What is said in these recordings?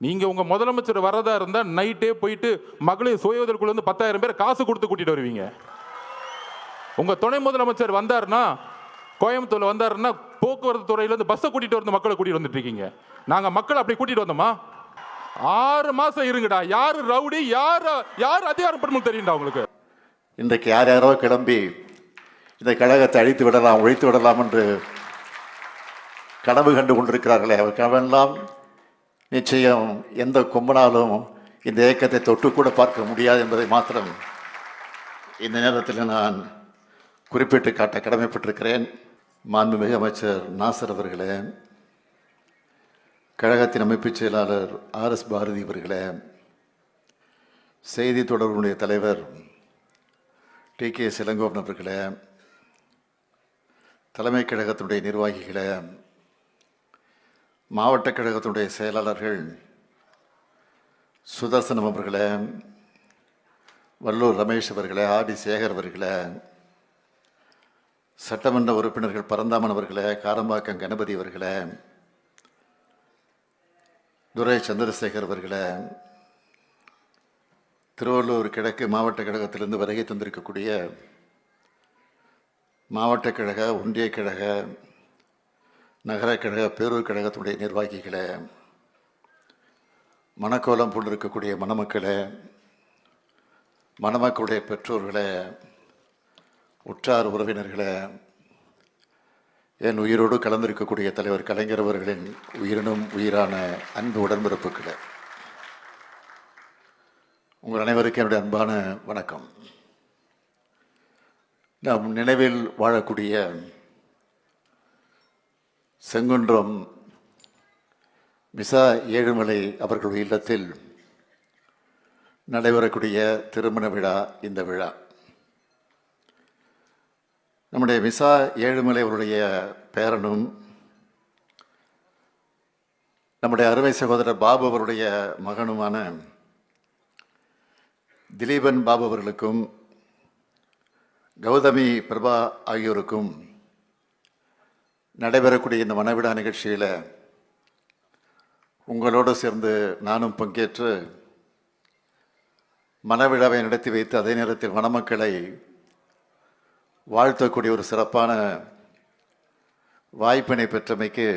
நீங்க உங்க முதலமைச்சர் வரதா இருந்தா நைட்டே போயிட்டு மகளிர் சுய உதவிக்குள்ள இருந்து 10,000 பேர் காசு கொடுத்து கூட்டிட்டு வருவீங்க. உங்க துணை முதலமைச்சர் வந்தாருன்னா, கோயம்புத்தூர்ல வந்தாருன்னா, போக்குவரத்து துறையில இருந்து பஸ்ஸை கூட்டிட்டு வந்து மக்களை கூட்டிட்டு வந்துட்டு இருக்கீங்க. நாங்க மக்களை அப்படி கூட்டிட்டு வந்தோமா? 6 மாசம் இருங்கடா. யாரு ரவுடி, யார் அதிகாரம் படுமோ தெரியும்டா உங்களுக்கு. இன்றைக்கு யார் யாரோ கிளம்பி இந்த கழகத்தை அழித்து விடலாம், ஒழித்து விடலாம் என்று கனவு கண்டு கொண்டிருக்கிறார்களே, அவர் கனவெல்லாம் நிச்சயம் எந்த கொம்பனாலும் இந்த இயக்கத்தை தொட்டுக்கூட பார்க்க முடியாது என்பதை மாத்திரம் இந்த நேரத்தில் நான் குறிப்பிட்டு காட்ட கடமைப்பட்டிருக்கிறேன். மாண்புமிகு அமைச்சர் நாசர் அவர்களே, கழகத்தின் அமைப்புச் செயலாளர் RS பாரதி அவர்களே, செய்தி தொடர்புடைய தலைவர் TK இளங்கோவன் அவர்களே, தலைமை கழகத்தினுடைய நிர்வாகிகளே, மாவட்ட கழகத்தினுடைய செயலாளர்கள் சுதர்சனம் அவர்களே, வல்லூர் ரமேஷ் அவர்களே, RD சேகர் அவர்களே, சட்டமன்ற உறுப்பினர்கள் பரந்தாமன் அவர்களே, காரம்பாக்கம் கணபதி அவர்களே, துரை சந்திரசேகர் அவர்களே, திருவள்ளூர் கிழக்கு மாவட்ட கழகத்திலிருந்து வருகை தந்திருக்கக்கூடிய மாவட்ட கழக, ஒன்றிய கழக, நகர கழக, பேரூர் கழகத்துடைய நிர்வாகிகளே, மணக்கோலம் பூண்டிருக்கக்கூடிய மணமக்களே, மணமக்களுடைய பெற்றோர்களே, உற்றார் உறவினர்களே, என் உயிரோடு கலந்திருக்கக்கூடிய தலைவர் கலைஞர் அவர்களின் உயிரினும் உயிரான அன்பு உடன்பிறப்புகளே, உங்கள் அனைவருக்கும் என்னுடைய அன்பான வணக்கம். நாம் நினைவில் வாழக்கூடிய செங்குன்றம் மிசா ஏழுமலை அவர்களுடைய இல்லத்தில் நடைபெறக்கூடிய திருமண விழா இந்த விழா. நம்முடைய மிசா ஏழுமலை அவருடைய பேரனும் நம்முடைய அருமை சகோதரர் பாபு அவருடைய மகனுமான திலீபன் பாபு அவர்களுக்கும் கௌதமி பிரபா ஆகியோருக்கும் நடைபெறக்கூடிய இந்த மணவிழா நிகழ்ச்சியில் உங்களோடு சேர்ந்து நானும் பங்கேற்று மணவிழாவை நடத்தி வைத்து அதே நேரத்தில் மணமக்களை வாழ்த்தக்கூடிய ஒரு சிறப்பான வாய்ப்பினை பெற்றமைக்கு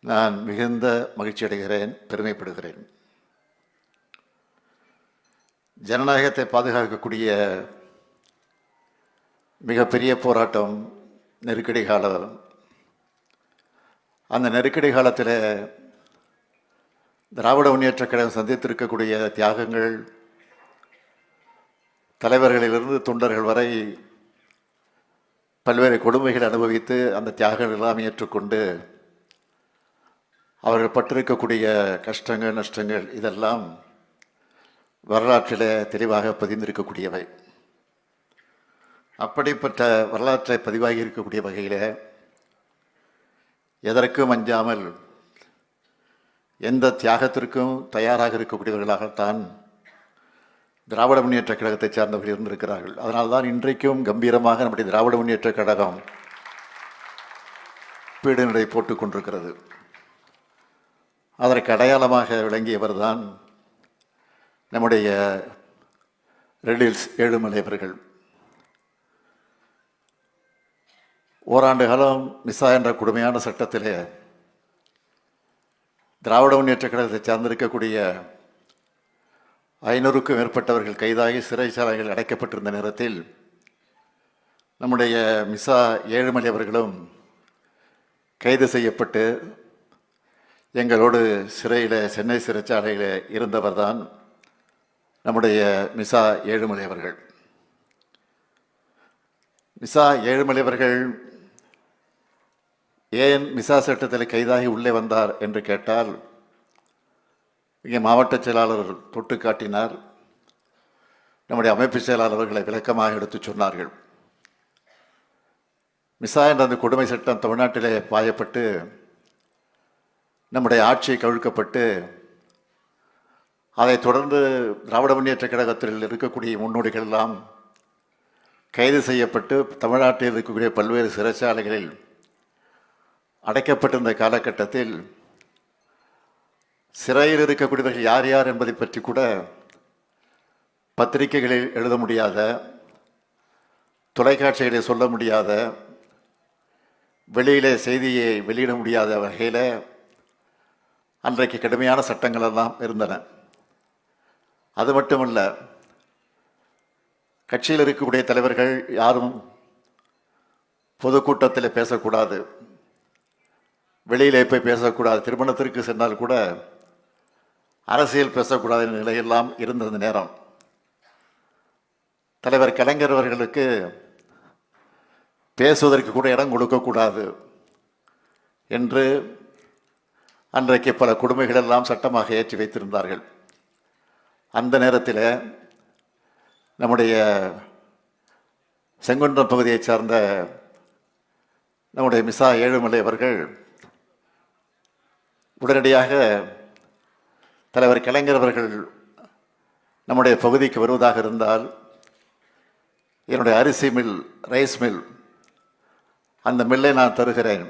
நான் மிகுந்த மகிழ்ச்சி அடைகிறேன், பெருமைப்படுகிறேன். ஜனநாயகத்தை பாதுகாக்கக்கூடிய மிகப்பெரிய போராட்டம் நெருக்கடி காலம். அந்த நெருக்கடி காலத்தில் திராவிட முன்னேற்றக் கழகம் சந்தித்திருக்கக்கூடிய தியாகங்கள், தலைவர்களிலிருந்து தொண்டர்கள் வரை பல்வேறு கொடுமைகளை அனுபவித்து அந்த தியாகங்கள் எல்லாம் ஏற்றுக்கொண்டு அவர்கள் பட்டிருக்கக்கூடிய கஷ்டங்கள், நஷ்டங்கள் இதெல்லாம் வரலாற்றில் தெளிவாக பதிந்திருக்கக்கூடியவை. அப்படிப்பட்ட வரலாற்றை பதிவாகி இருக்கக்கூடிய வகையில் எதற்கும் அஞ்சாமல் எந்த தியாகத்திற்கும் தயாராக இருக்கக்கூடியவர்களாகத்தான் திராவிட முன்னேற்ற கழகத்தை சார்ந்தவர்கள் இருந்திருக்கிறார்கள். அதனால்தான் இன்றைக்கும் கம்பீரமாக நம்முடைய திராவிட முன்னேற்ற கழகம் பீடுநடை போட்டுக் கொண்டிருக்கிறது. அதற்கு அடையாளமாக விளங்கியவர் தான் நம்முடைய ரெடில்ஸ் ஏழுமலை அவர்கள். ஓராண்டு காலம் மிசா என்ற கொடுமையான சட்டத்திலே திராவிட முன்னேற்ற கழகத்தை சார்ந்திருக்கக்கூடிய 500க்கும் மேற்பட்டவர்கள் கைதாகி சிறைச்சாலைகள் அடைக்கப்பட்டிருந்த நேரத்தில் நம்முடைய மிசா ஏழுமலை அவர்களும் கைது செய்யப்பட்டு எங்களோடு சிறையில், சென்னை சிறைச்சாலையில் இருந்தவர் தான் நம்முடைய மிசா ஏழுமலை அவர்கள். மிசா ஏழுமலை அவர்கள் ஏன் மிசா சட்டத்தில் கைதாகி உள்ளே வந்தார் என்று கேட்டால், இங்கே மாவட்ட செயலாளர் தொட்டு காட்டினார், நம்முடைய அமைப்பு செயலாளர்களை விளக்கமாக எடுத்து சொன்னார்கள். மிசா என்ற அந்த கொடுமை சட்டம் தமிழ்நாட்டிலே பாயப்பட்டு நம்முடைய ஆட்சியை கவிழ்க்கப்பட்டு அதைத் தொடர்ந்து திராவிட முன்னேற்ற கழகத்தில் இருக்கக்கூடிய முன்னோடிகள் எல்லாம் கைது செய்யப்பட்டு தமிழ்நாட்டில் இருக்கக்கூடிய பல்வேறு சிறைச்சாலைகளில் அடைக்கப்பட்டிருந்த காலகட்டத்தில் சிறையில் இருக்கக்கூடியவர்கள் யார் யார் என்பதை பற்றி கூட பத்திரிகைகளில் எழுத முடியாத, தொலைக்காட்சிகளை சொல்ல முடியாத, வெளியிலே செய்தியை வெளியிட முடியாத வகையில் அன்றைக்கு கடுமையான சட்டங்கள் எல்லாம் இருந்தன. அது மட்டுமல்ல, கட்சியில் இருக்கக்கூடிய தலைவர்கள் யாரும் பொதுக்கூட்டத்தில் பேசக்கூடாது, வெளியிலே போய் பேசக்கூடாது, திருமணத்திற்கு சென்றால் கூட அரசியல் பேசக்கூடாத நிலையெல்லாம் இருந்த நேரம். தலைவர் கலைஞர் அவர்களுக்கு பேசுவதற்கு கூட இடம் கொடுக்கக்கூடாது என்று அன்றைக்கு பல கொடுமைகள் எல்லாம் சட்டமாக ஏற்றி வைத்திருந்தார்கள். அந்த நேரத்தில் நம்முடைய செங்குன்றம் பகுதியைச் சார்ந்த நம்முடைய மிசா ஏழுமலை அவர்கள் உடனடியாக தலைவர் கலைஞர் அவர்கள் நம்முடைய பகுதிக்கு வருவதாக இருந்தால் என்னுடைய அரிசி மில், ரைஸ் மில், அந்த மில்லை நான் தருகிறேன்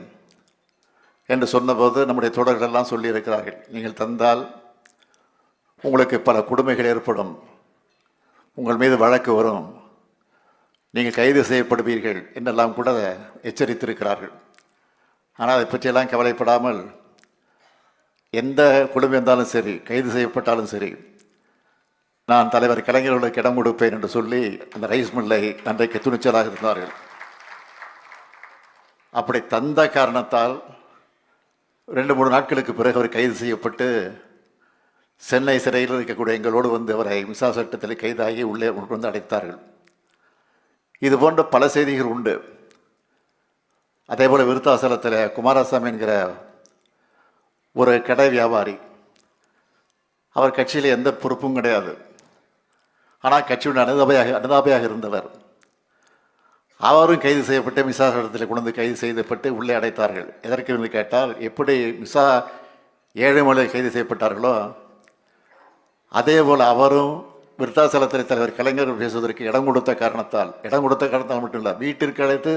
என்று சொன்னபோது நம்முடைய தோழர்கள் எல்லாம் சொல்லியிருக்கிறார்கள், நீங்கள் தந்தால் உங்களுக்கு பல கொடுமைகள் ஏற்படும், உங்கள் மீது வழக்கு வரும், நீங்கள் கைது செய்யப்படுவீர்கள் என்றெல்லாம் கூட எச்சரித்திருக்கிறார்கள். ஆனால் அதை பற்றியெல்லாம் கவலைப்படாமல் எந்த கொடுமை இருந்தாலும் சரி, கைது செய்யப்பட்டாலும் சரி, நான் தலைவர் கலைஞர்களுக்கு இடம் கொடுப்பேன் என்று சொல்லி அந்த ரைஸ் மில்லை அன்றைக்கு துணிச்சலாக இருந்தார்கள். அப்படி தந்த காரணத்தால் 2-3 நாட்களுக்கு பிறகு அவர் கைது செய்யப்பட்டு சென்னை சிறையில் இருக்கக்கூடிய எங்களோடு வந்து அவரை மிசா சட்டத்தில் கைதாகி உள்ளே கொண்டு அடைத்தார்கள். இது போன்ற பல செய்திகள் உண்டு. அதே போல் விருத்தாசலத்தில் குமாரசாமி என்கிற ஒரு கடை வியாபாரி, அவர் கட்சியில் எந்த பொறுப்பும் கிடையாது, ஆனால் கட்சியுடைய அனுதாபையாக இருந்தவர். அவரும் கைது செய்யப்பட்டு மிசா சட்டத்தில் கொண்டு கைது செய்யப்பட்டு உள்ளே அடைத்தார்கள். எதற்கு என்று கேட்டால், எப்படி மிசா ஏழுமலை கைது செய்யப்பட்டார்களோ அதே போல் அவரும் விருத்தாசலத்தில் தலைவர் கலைஞர் பேசுவதற்கு இடம் கொடுத்த காரணத்தால் மட்டும் இல்லை, வீட்டிற்கு அழைத்து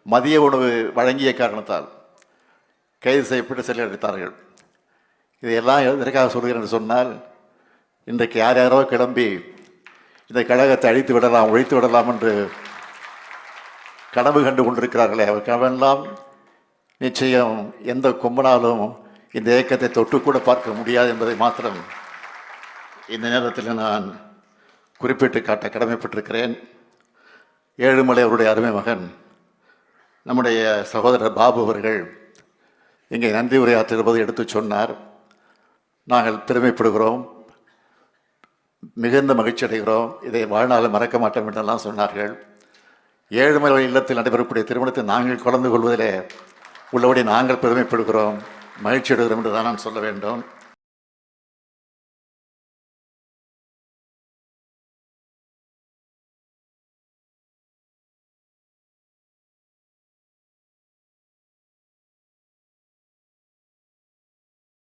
மதிய உணவு வழங்கிய காரணத்தால் கைது செய்யப்பட்டு சிறையில் அடைத்தார்கள். இதையெல்லாம் எதற்காக சொல்கிறேன் என்று சொன்னால், இன்றைக்கு யார் யாரோ கிளம்பி இந்த கழகத்தை அழித்து விடலாம், ஒழித்து விடலாம் என்று கனவு கண்டு கொண்டிருக்கிறார்களே, அவர் கனவெல்லாம் நிச்சயம் எந்த கொம்பனாலும் இந்த இயக்கத்தை தொட்டுக்கூட பார்க்க முடியாது என்பதை மாத்திரம் இந்த நேரத்தில் நான் குறிப்பிட்டு காட்ட கடமைப்பட்டிருக்கிறேன். ஏழுமலை அவருடைய அருமை மகன் நம்முடைய சகோதரர் பாபு அவர்கள் இங்கே நன்றி உரையாற்றும்போது எடுத்து சொன்னார், நாங்கள் பெருமைப்படுகிறோம், மிகுந்த மகிழ்ச்சி அடைகிறோம், இதை வாழ்நாளில் மறக்க மாட்டோம் என்றெல்லாம் சொன்னார்கள். ஏழுமலை இல்லத்தில் நடைபெறக்கூடிய திருமணத்தை நாங்கள் கலந்து கொள்வதிலே உள்ளபடி நாங்கள் பெருமைப்படுகிறோம், மகிழ்ச்சி அடைகிறோம் என்று தான் நான் சொல்ல வேண்டும்.